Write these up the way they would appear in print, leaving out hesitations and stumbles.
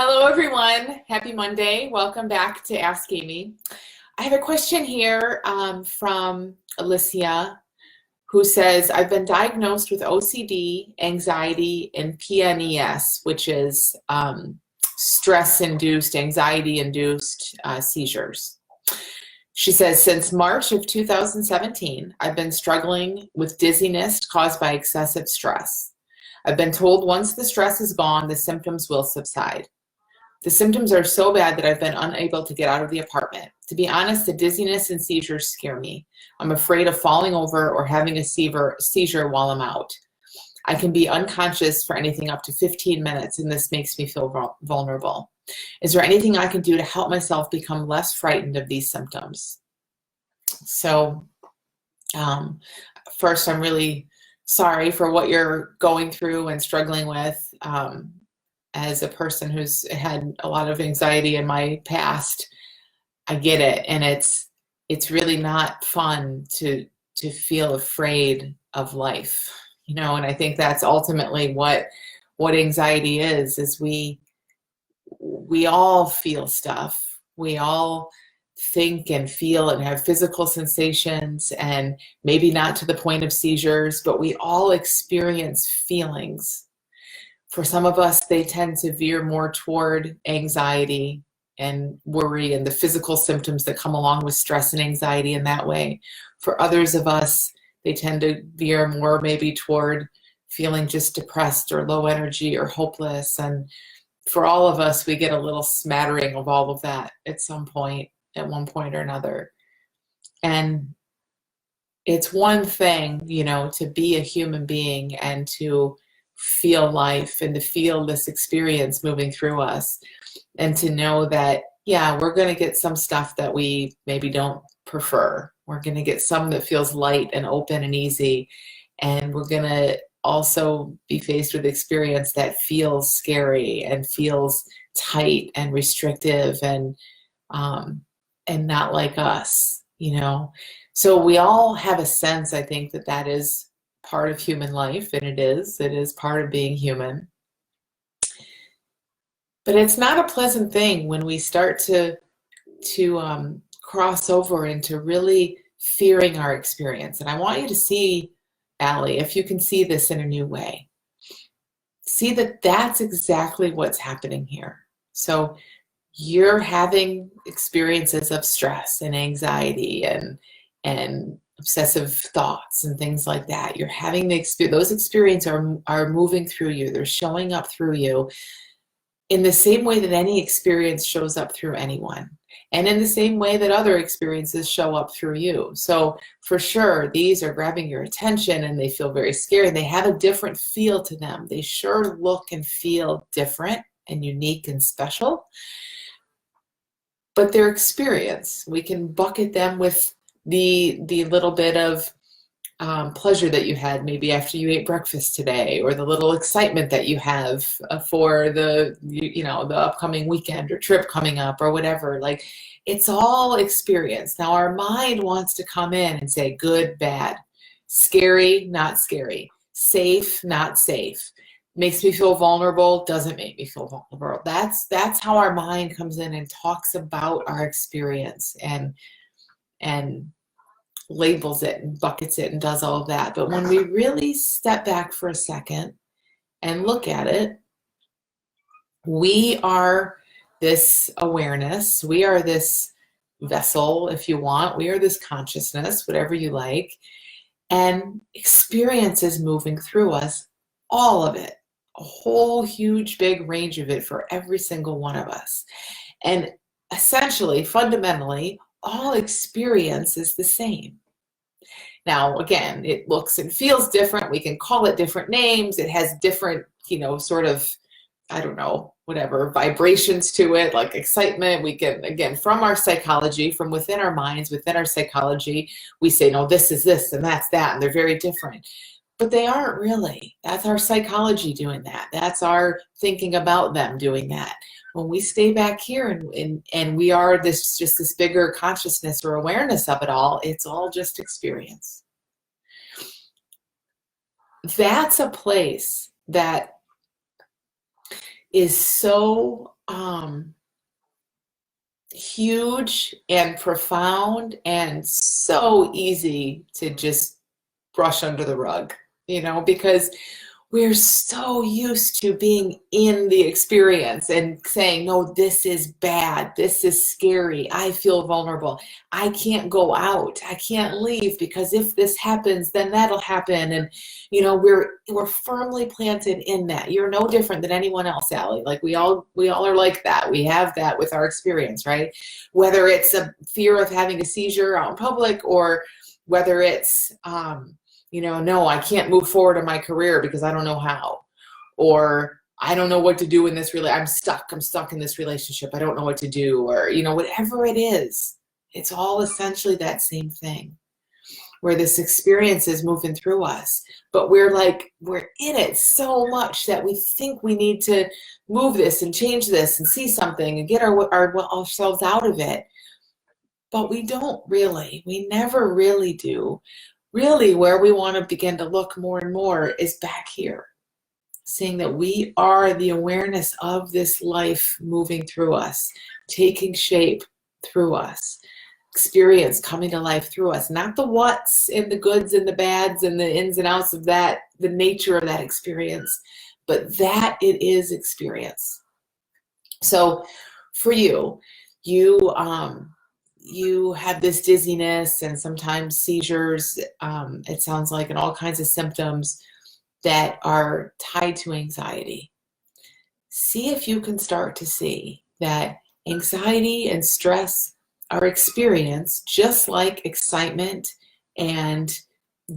Hello, everyone. Happy Monday. Welcome back to Ask Amy. I have a question here from Alisia, who says, I've been diagnosed with OCD, anxiety, and PNES, which is stress-induced, anxiety-induced seizures. She says, since March of 2017, I've been struggling with dizziness caused by excessive stress. I've been told once the stress is gone, the symptoms will subside. The symptoms are so bad that I've been unable to get out of the apartment. To be honest, the dizziness and seizures scare me. I'm afraid of falling over or having a seizure while I'm out. I can be unconscious for anything up to 15 minutes, and this makes me feel vulnerable. Is there anything I can do to help myself become less frightened of these symptoms? So, first, I'm really sorry for what you're going through and struggling with. As a person who's had a lot of anxiety in my past, I get it, and it's really not fun to feel afraid of life, and I think that's ultimately what anxiety is we all feel stuff. We all think and feel and have physical sensations, and maybe not to the point of seizures, but we all experience feelings. For some of us, they tend to veer more toward anxiety and worry and the physical symptoms that come along with stress and anxiety in that way. For others of us, they tend to veer more maybe toward feeling just depressed or low energy or hopeless. And for all of us, we get a little smattering of all of that at some point, at one point or another. And it's one thing, to be a human being and to feel life and to feel this experience moving through us, and to know that, yeah, we're going to get some stuff that we maybe don't prefer. We're going to get some that feels light and open and easy, and we're going to also be faced with experience that feels scary and feels tight and restrictive and not like us, So we all have a sense, I think, that is part of human life, and it is part of being human. But it's not a pleasant thing when we start to cross over into really fearing our experience. And I want you to see, Allie, if you can see this in a new way. See that that's exactly what's happening here. So you're having experiences of stress and anxiety and obsessive thoughts and things like that. You're having those experiences are moving through you. They're showing up through you in the same way that any experience shows up through anyone, and in the same way that other experiences show up through you. So for sure, these are grabbing your attention and they feel very scary. They have a different feel to them. They sure look and feel different and unique and special, but their experience, we can bucket them with the little bit of pleasure that you had maybe after you ate breakfast today, or the little excitement that you have for the upcoming weekend or trip coming up or whatever. Like, it's all experience. Now our mind wants to come in and say good, bad, scary, not scary, safe, not safe, makes me feel vulnerable, doesn't make me feel vulnerable. That's how our mind comes in and talks about our experience and labels it and buckets it and does all of that. But when we really step back for a second and look at it, we are this awareness, we are this vessel, if you want, we are this consciousness, whatever you like, and experience is moving through us, all of it, a whole huge big range of it for every single one of us. And essentially, fundamentally, all experience is the same. Now, again, it looks and feels different. We can call it different names. It has different, sort of, I don't know, whatever, vibrations to it, like excitement. We can, again, from our psychology, from within our minds, within our psychology, we say, no, this is this and that's that, and they're very different. But they aren't really. That's our psychology doing that. That's our thinking about them doing that. When we stay back here and we are this bigger consciousness or awareness of it all, it's all just experience. That's a place that is so huge and profound and so easy to just brush under the rug, because we're so used to being in the experience and saying, no, this is bad. This is scary. I feel vulnerable. I can't go out. I can't leave because if this happens, then that'll happen. And, we're firmly planted in that. You're no different than anyone else, Allie. Like we all are like that. We have that with our experience, right? Whether it's a fear of having a seizure out in public or whether it's, no, I can't move forward in my career because I don't know how, or I don't know what to do in this I'm stuck in this relationship. I don't know what to do, or, whatever it is, it's all essentially that same thing where this experience is moving through us, but we're in it so much that we think we need to move this and change this and see something and get ourselves out of it. But we don't really, we never really do. Really, where we want to begin to look more and more is back here, seeing that we are the awareness of this life moving through us, taking shape through us, experience coming to life through us, not the what's and the goods and the bads and the ins and outs of that, the nature of that experience, but that it is experience. So for you have this dizziness and sometimes seizures, it sounds like, and all kinds of symptoms that are tied to anxiety. See if you can start to see that anxiety and stress are experienced just like excitement and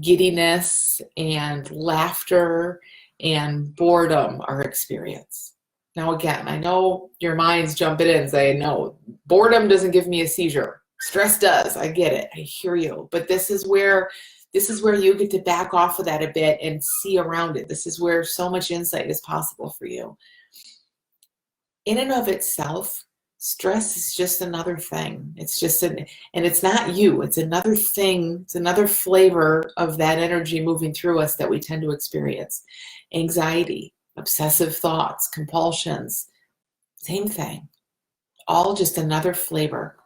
giddiness and laughter and boredom are experienced. Now, again, I know your mind's jumping in saying, no, boredom doesn't give me a seizure. Stress does. I get it. I hear you. But this is where you get to back off of that a bit and see around it. This is where so much insight is possible for you. In and of itself, stress is just another thing. It's just and it's not you. It's another thing. It's another flavor of that energy moving through us that we tend to experience. Anxiety, obsessive thoughts, compulsions, same thing. All just another flavor.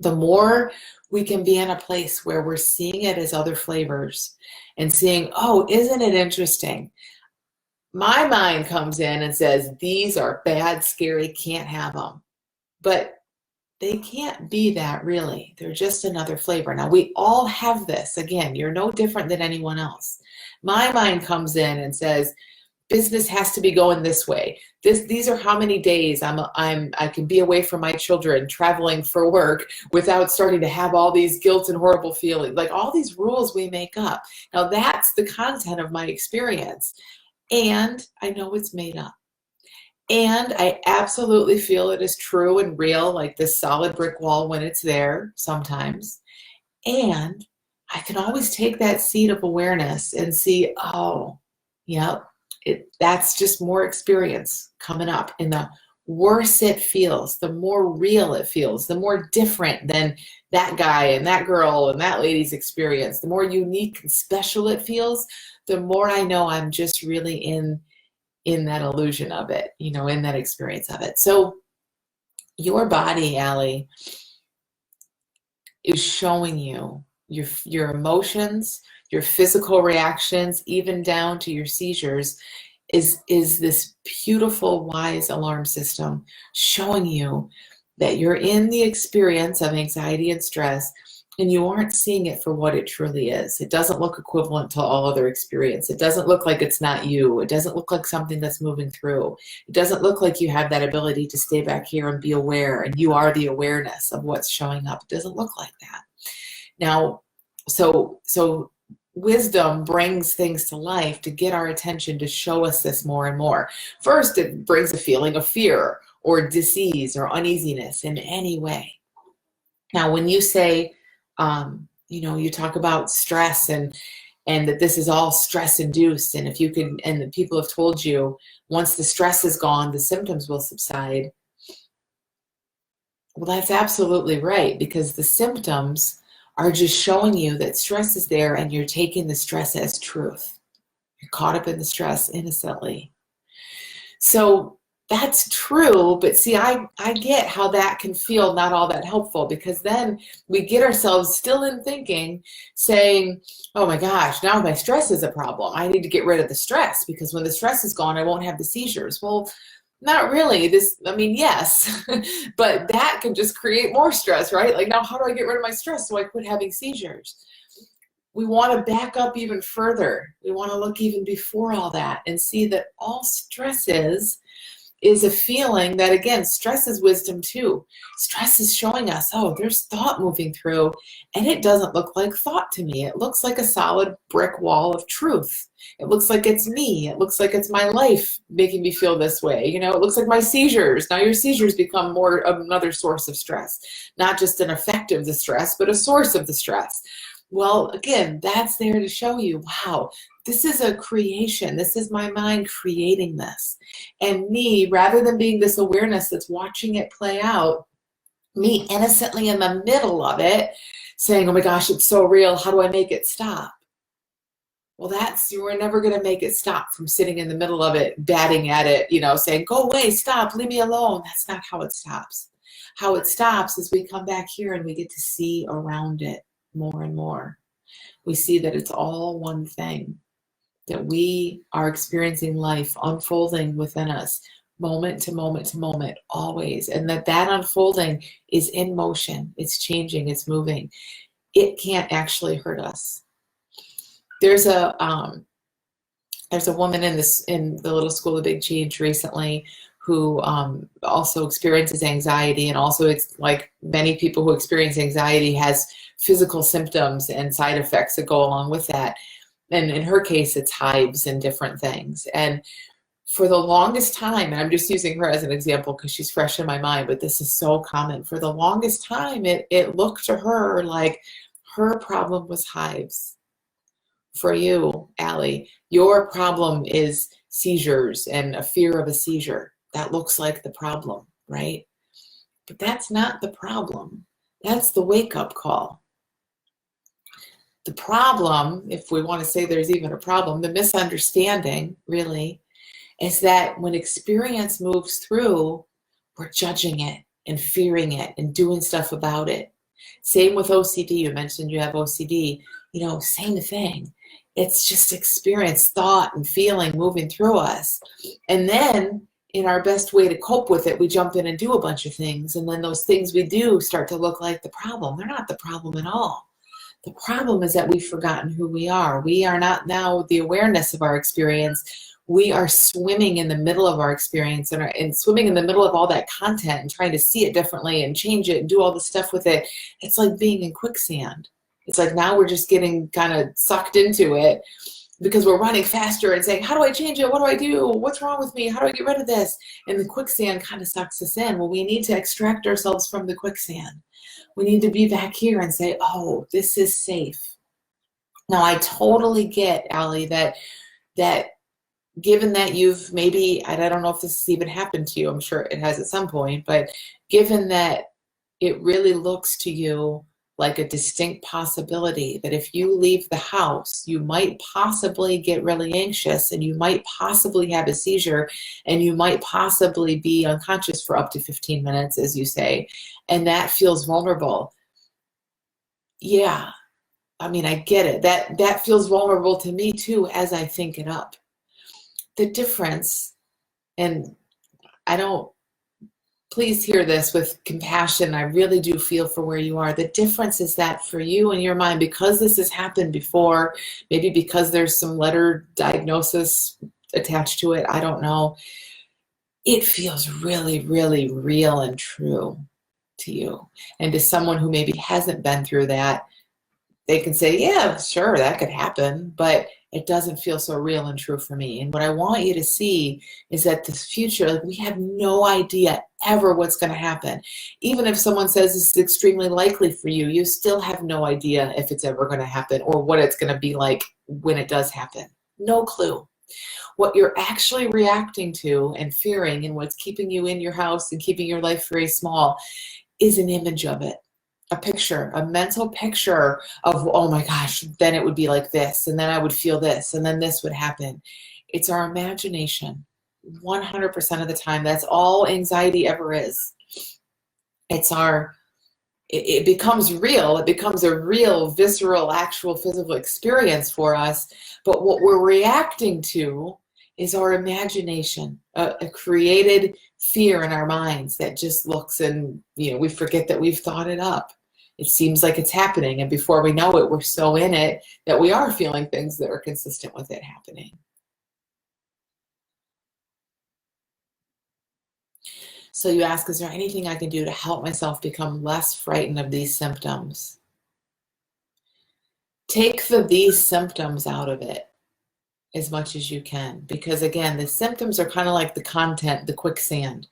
The more we can be in a place where we're seeing it as other flavors and seeing, oh, isn't it interesting? My mind comes in and says, these are bad, scary, can't have them. But they can't be that really. They're just another flavor. Now, we all have this. Again, you're no different than anyone else. My mind comes in and says, business has to be going this way. These are how many days I can be away from my children, traveling for work without starting to have all these guilt and horrible feelings, like all these rules we make up. Now that's the content of my experience. And I know it's made up. And I absolutely feel it is true and real, like this solid brick wall when it's there sometimes. And I can always take that seat of awareness and see, oh, yep. That's just more experience coming up. And the worse it feels, the more real it feels, the more different than that guy and that girl and that lady's experience, the more unique and special it feels, the more I know I'm just really in that illusion of it, in that experience of it. So your body, Allie, is showing you your emotions, your physical reactions, even down to your seizures, is this beautiful, wise alarm system showing you that you're in the experience of anxiety and stress, and you aren't seeing it for what it truly is. It doesn't look equivalent to all other experience. It doesn't look like it's not you. It doesn't look like something that's moving through. It doesn't look like you have that ability to stay back here and be aware, and you are the awareness of what's showing up. It doesn't look like that. Now, so wisdom brings things to life to get our attention, to show us this more and more. First, it brings a feeling of fear or disease or uneasiness in any way. Now, when you say, you talk about stress and that this is all stress induced, and if you can, and the people have told you once the stress is gone, the symptoms will subside. Well, that's absolutely right, because the symptoms are just showing you that stress is there and you're taking the stress as truth. You're caught up in the stress innocently. So That's true, but see, I get how that can feel not all that helpful, because then we get ourselves still in thinking, saying, oh my gosh, now my stress is a problem. I need to get rid of the stress, because when the stress is gone, I won't have the seizures. Well, not really. I mean, yes, but that can just create more stress, right? Like, now how do I get rid of my stress so I quit having seizures? We want to back up even further. We want to look even before all that and see that all stress is a feeling that, again, stress is wisdom too. Stress is showing us, oh, there's thought moving through, and it doesn't look like thought to me. It looks like a solid brick wall of truth. It looks like it's me. It looks like it's my life making me feel this way. You know, it looks like my seizures. Now your seizures become more of another source of stress, not just an effect of the stress, but a source of the stress. Well, again, that's there to show you, wow, this is a creation. This is my mind creating this. And me, rather than being this awareness that's watching it play out, me innocently in the middle of it, saying, oh my gosh, it's so real. How do I make it stop? Well, you were never going to make it stop from sitting in the middle of it, batting at it, you know, saying, go away, stop, leave me alone. That's not how it stops. How it stops is we come back here and we get to see around it more and more. We see that it's all one thing, that we are experiencing life unfolding within us, moment to moment to moment, always. And that unfolding is in motion. It's changing. It's moving. It can't actually hurt us. There's a woman in the Little School of Big Change recently who also experiences anxiety, and also, it's like many people who experience anxiety, has physical symptoms and side effects that go along with that. And in her case, it's hives and different things. And for the longest time, and I'm just using her as an example because she's fresh in my mind, but this is so common. For the longest time, it looked to her like her problem was hives. For you, Allie, your problem is seizures and a fear of a seizure. That looks like the problem, right? But that's not the problem. That's the wake-up call. The problem, if we want to say there's even a problem, the misunderstanding really is that when experience moves through, we're judging it and fearing it and doing stuff about it. Same with OCD. You mentioned you have OCD. You know, same thing. It's just experience, thought, and feeling moving through us. And then, in our best way to cope with it, we jump in and do a bunch of things. And then those things we do start to look like the problem. They're not the problem at all. The problem is that we've forgotten who we are. We are not now the awareness of our experience. We are swimming in the middle of our experience and swimming in the middle of all that content and trying to see it differently and change it and do all the stuff with it. It's like being in quicksand. It's like now we're just getting kind of sucked into it because we're running faster and saying, how do I change it? What do I do? What's wrong with me? How do I get rid of this? And the quicksand kind of sucks us in. Well, we need to extract ourselves from the quicksand. We need to be back here and say, oh, this is safe. Now, I totally get, Allie, that given that you've maybe, I don't know if this has even happened to you, I'm sure it has at some point, but given that it really looks to you like a distinct possibility that if you leave the house, you might possibly get really anxious and you might possibly have a seizure and you might possibly be unconscious for up to 15 minutes, as you say, and that feels vulnerable. Yeah, I mean, I get it. That feels vulnerable to me too as I think it up. The difference, and please hear this with compassion. I really do feel for where you are. The difference is that for you and your mind, because this has happened before, maybe because there's some letter diagnosis attached to it, I don't know, it feels really, really real and true to you. And to someone who maybe hasn't been through that, they can say, yeah, sure, that could happen, but it doesn't feel so real and true for me. And what I want you to see is that the future, like, we have no idea ever what's going to happen. Even if someone says this is extremely likely for you, you still have no idea if it's ever going to happen or what it's going to be like when it does happen. No clue. What you're actually reacting to and fearing and what's keeping you in your house and keeping your life very small is an image of it. A picture, a mental picture of, oh my gosh, then it would be like this, and then I would feel this, and then this would happen. It's our imagination. 100% of the time. That's all anxiety ever is. It becomes real. It becomes a real, visceral, actual physical experience for us. But what we're reacting to is our imagination, a created fear in our minds that just looks, and we forget that we've thought it up. It seems like it's happening, and before we know it, we're so in it that we are feeling things that are consistent with it happening. So you ask, is there anything I can do to help myself become less frightened of these symptoms? Take these symptoms out of it as much as you can, because again, the symptoms are kind of like the content, the quicksand.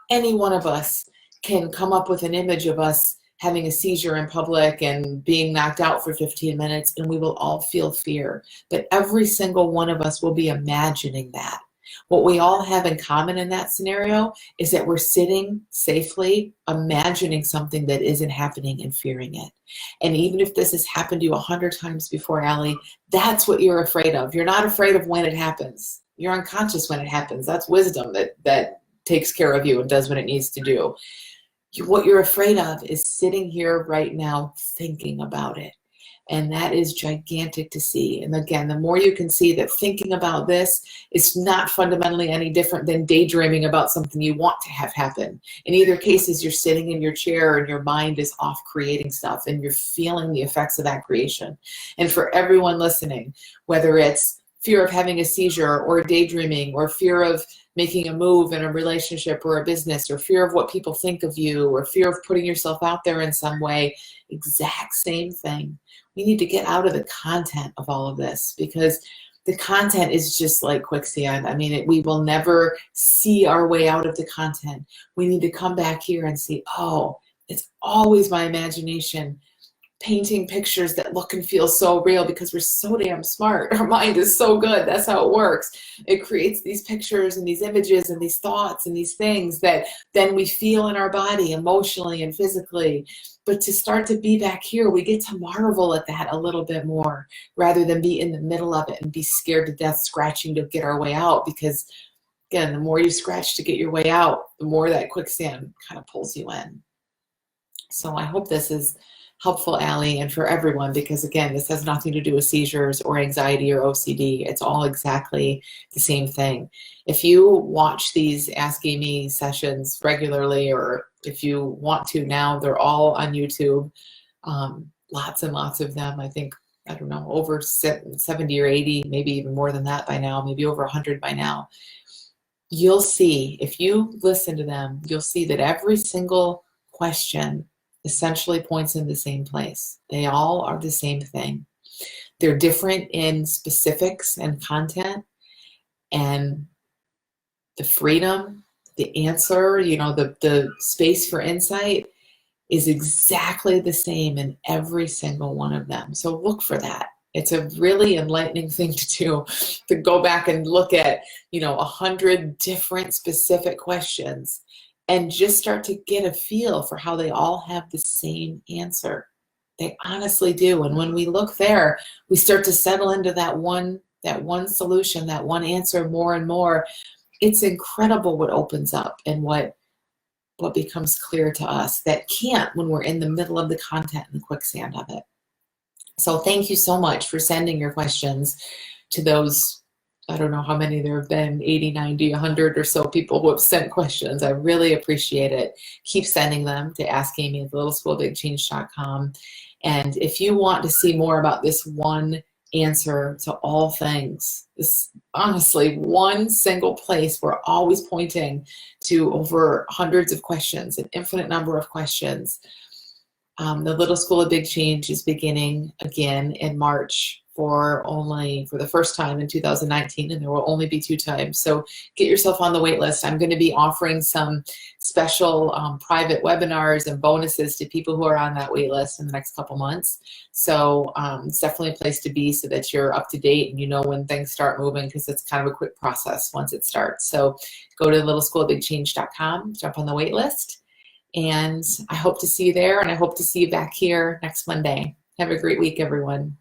Any one of us can come up with an image of us having a seizure in public and being knocked out for 15 minutes, and we will all feel fear. But every single one of us will be imagining that. What we all have in common in that scenario is that we're sitting safely, imagining something that isn't happening and fearing it. And even if this has happened to you 100 times before, Allie, that's what you're afraid of. You're not afraid of when it happens. You're unconscious when it happens. That's wisdom that takes care of you and does what it needs to do. What you're afraid of is sitting here right now thinking about it. And that is gigantic to see. And again, the more you can see that thinking about this is not fundamentally any different than daydreaming about something you want to have happen. In either cases, you're sitting in your chair and your mind is off creating stuff and you're feeling the effects of that creation. And for everyone listening, whether it's fear of having a seizure or daydreaming or fear of making a move in a relationship or a business or fear of what people think of you or fear of putting yourself out there in some way, exact same thing. We need to get out of the content of all of this because the content is just like quicksand. I mean, we will never see our way out of the content. We need to come back here and see, oh, it's always my imagination painting pictures that look and feel so real because we're so damn smart. Our mind is so good. That's how it works. It creates these pictures and these images and these thoughts and these things that then we feel in our body emotionally and physically. But to start to be back here, we get to marvel at that a little bit more rather than be in the middle of it and be scared to death scratching to get our way out. Because again, the more you scratch to get your way out, the more that quicksand kind of pulls you in. So I hope this is helpful, Allie, and for everyone, because again, this has nothing to do with seizures or anxiety or OCD. It's all exactly the same thing. If you watch these AskAmy sessions regularly, or if you want to now, they're all on YouTube. Lots and lots of them. I think, I don't know, over 70 or 80, maybe even more than that by now, maybe over 100 by now. You'll see, if you listen to them, you'll see that every single question essentially points in the same place. They all are the same thing. They're different in specifics and content, and the freedom, the answer, the space for insight is exactly the same in every single one of them. So look for that. It's a really enlightening thing to do, to go back and look at, 100 different specific questions and just start to get a feel for how they all have the same answer. They honestly do. And when we look there, we start to settle into that one solution, that one answer more and more. It's incredible what opens up and what becomes clear to us that can't when we're in the middle of the content and the quicksand of it. So thank you so much for sending your questions to those, I don't know how many there have been, 80, 90, 100 or so people who have sent questions. I really appreciate it. Keep sending them to AskAmy at littleschoolofbigchange.com. And if you want to see more about this one answer to all things, this honestly one single place we're always pointing to over hundreds of questions, an infinite number of questions. The Little School of Big Change is beginning again in March for the first time in 2019, and there will only be 2 times. So get yourself on the wait list. I'm going to be offering some special private webinars and bonuses to people who are on that wait list in the next couple months. So it's definitely a place to be so that you're up to date and you know when things start moving, because it's kind of a quick process once it starts. So go to littleschoolofbigchange.com, jump on the wait list. And I hope to see you there, and I hope to see you back here next Monday. Have a great week, everyone.